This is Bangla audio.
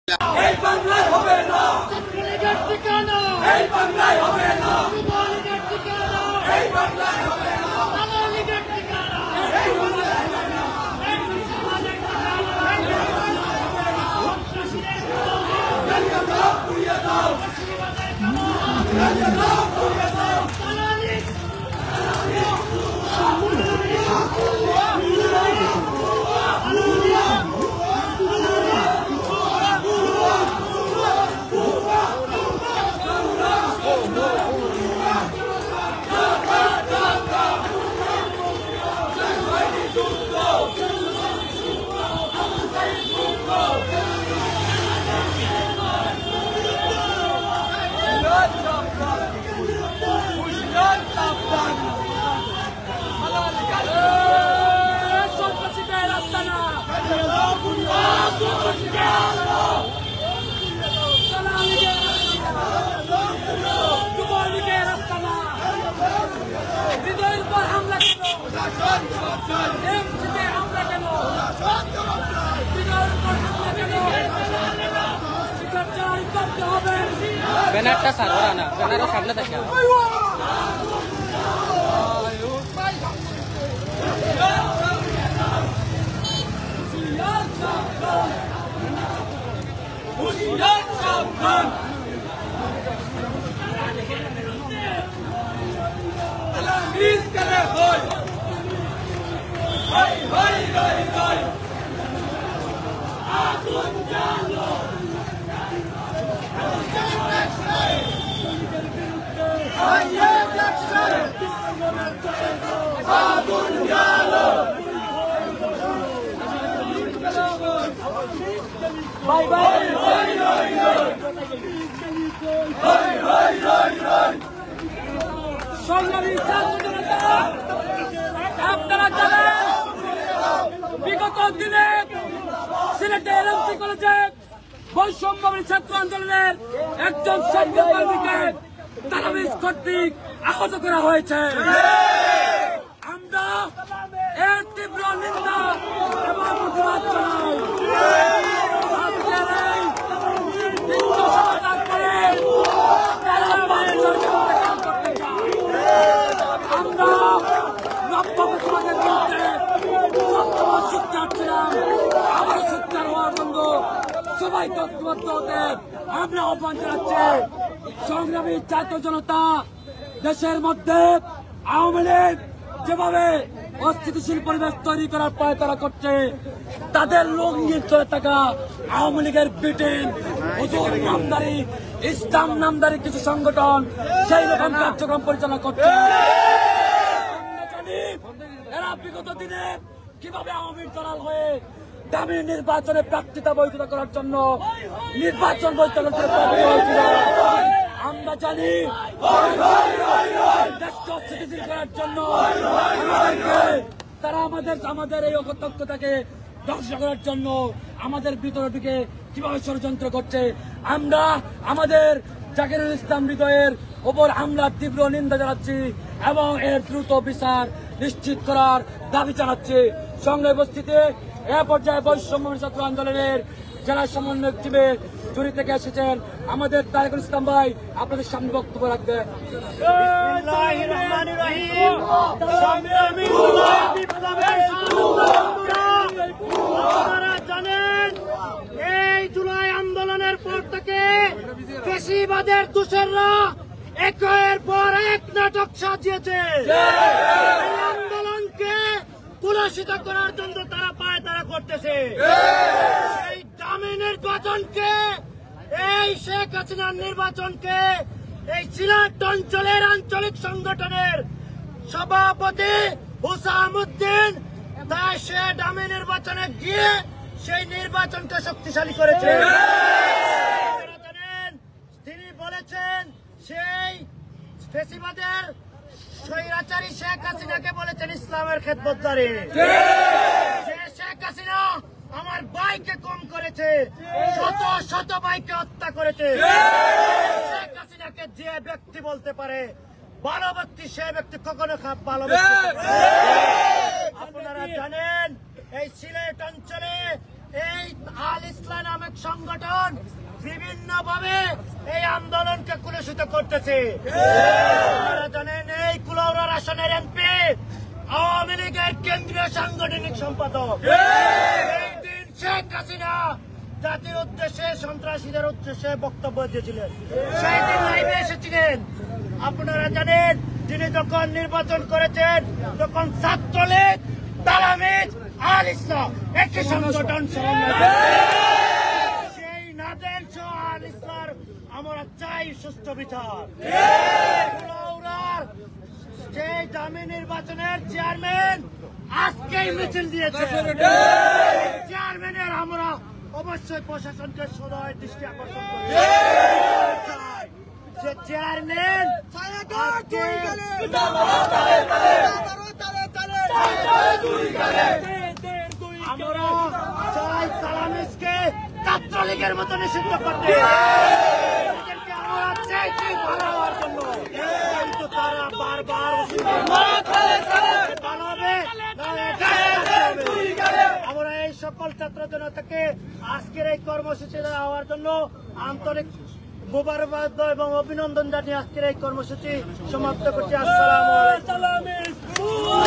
এই বাংলায় হবে না ছাত্রলীগের ঠিকানা, এই বাংলায় হবে না যুবলীগের ঠিকানা, এই বাংলায় হবে না আওয়ামীলীগের ঠিকানা, এই বাংলায় হবে না এই মুসলমানের ঠিকানা, এই বাংলায় হবে না সন্ত্রাসীদের ঠিকানা পুড়িয়ে দাও, মুসলমানের ঠিকানা পুড়িয়ে দাও, সালালি ব্যানারটা সারা না, ব্যানারের সামনে থাকে আপনারা জানেন বিগত দিনে সিলেটে এলএমসি কলেজে বৈষম্যবিরোধী ছাত্র আন্দোলনের একজন ছাত্রকর্মীকে তারাবিজ কর্তৃক আহত করা হয়েছে। আমরা এর তীব্র নিন্দা এবং প্রতিবাদ জানাই। সবাই তৎপরত হতে আমরা আহ্বান জানাচ্ছি। সংগ্রামী ছাত্র জনতা, দেশের মধ্যে আওয়ামী লীগ যেভাবে অস্থিতিশীল পরিবেশ তৈরি করার পায়তারা করছে, তাদের লঙ্গির চলে থাকা আওয়ামী লীগের ব্রিটেন হুজুর নামদারি ইসলাম নামদারি কিছু সংগঠন সেই রকম কার্যক্রম পরিচালনা করছে। এরা বিগত দিনে কিভাবে আওয়ামী দলাল হয়ে দামি নির্বাচনে প্রার্থিতা বৈধতা করার জন্য নির্বাচন পরিচালনা হয়েছিল। আমরা জানি দেশকে অস্থিতিশীল করার জন্য তারা আমাদের এই অকৃতজ্ঞতাকে ধ্বংস করার জন্য আমাদের ভিতরে ঢুকে কিভাবে ষড়যন্ত্র করছে। আমরা আমাদের জাকিরুল ইসলাম হৃদয়ের ওপর হামলার তীব্র নিন্দা জানাচ্ছি এবং এর দ্রুত বিচার নিশ্চিত করার দাবি জানাচ্ছি। সঙ্গে উপস্থিতি এ পর্যায়ে বৈষম্যবিরোধী ছাত্র আন্দোলনের জেলা সমন্বয়ক টিমে চুরি থেকে এসেছেন আমাদের তারেকুল ইসলাম ভাই, আপনাদের সামনে বক্তব্য রাখবেন। আপনারা জানেন এই জুলাই আন্দোলনের পর থেকে ফ্যাসিবাদের দোসররা একের পর এক নাটক সাজিয়েছে। এই আন্দোলনকে কুলাসিত করার জন্য তারা পায়তারা করতেছে। এই দামি নির্বাচনকে, এই শেখ হাসিনার নির্বাচনকে এই সিলেট অঞ্চলের আঞ্চলিক সংগঠনের সভাপতি হুসামউদ্দিন তাই সে দামি নির্বাচনে গিয়ে সেই নির্বাচনকে শক্তিশালী করেছে। তিনি বলেছেন সেই ফ্যাসিবাদের স্বৈরাচারী শেখ হাসিনাকে বলেছেন ইসলামের খেদমতগারী। শেখ হাসিনা আমার ভাইকে কম করেছে, শত শত ভাইকে হত্যা করেছে। শেখ হাসিনাকে যে ব্যক্তি বলতে পারে ভালো ব্যক্তি, সে ব্যক্তি কখনো ভালো ব্যক্তি। আপনারা জানেন এই সিলেট অঞ্চলে এই আল নামক সংগঠন বিভিন্নভাবে এই আন্দোলনকে কুলুষিত করতেছে। আপনারা জানেন এই কুলাউড়ার আসনের এমপি আওয়ামী লীগের কেন্দ্রীয় সাংগঠনিক সম্পাদক। এই দিন শেখ হাসিনা জাতির উদ্দেশ্যে সন্ত্রাসীদের উদ্দেশ্যে বক্তব্য দিয়েছিলেন, সেই দিন লাইভে এসেছিলেন। আপনারা জানেন তিনি যখন নির্বাচন করেছেন তখন ছাত্রলীগ, তালামিজ, আল ইসলাম একটি সংগঠন সেই নাদের সহ আল ইসলাম আমরা চাই সুষ্ঠু বিচার। কুলাউড়ার সেই দামি নির্বাচনের চেয়ারম্যান আজকেই মিছিল দিয়েছে। চেয়ারম্যানের আমরা অবশ্যই প্রশাসনকে সদয় দৃষ্টি আকর্ষণ করি। যে চেয়ারম্যান আমরা চাই তালামিজকে ছাত্রলীগের মতো নিষিদ্ধ করতে, আমরা চাইছি ভালো হওয়ার জন্য, কিন্তু তারা বারবার আমরা এই সকল ছাত্র জনতাকে আজকের এই কর্মসূচি হওয়ার জন্য আন্তরিক মোবারকবাদ এবং অভিনন্দন জানিয়ে আজকের এই কর্মসূচি সমাপ্ত করছি। আসসালামু আলাইকুম।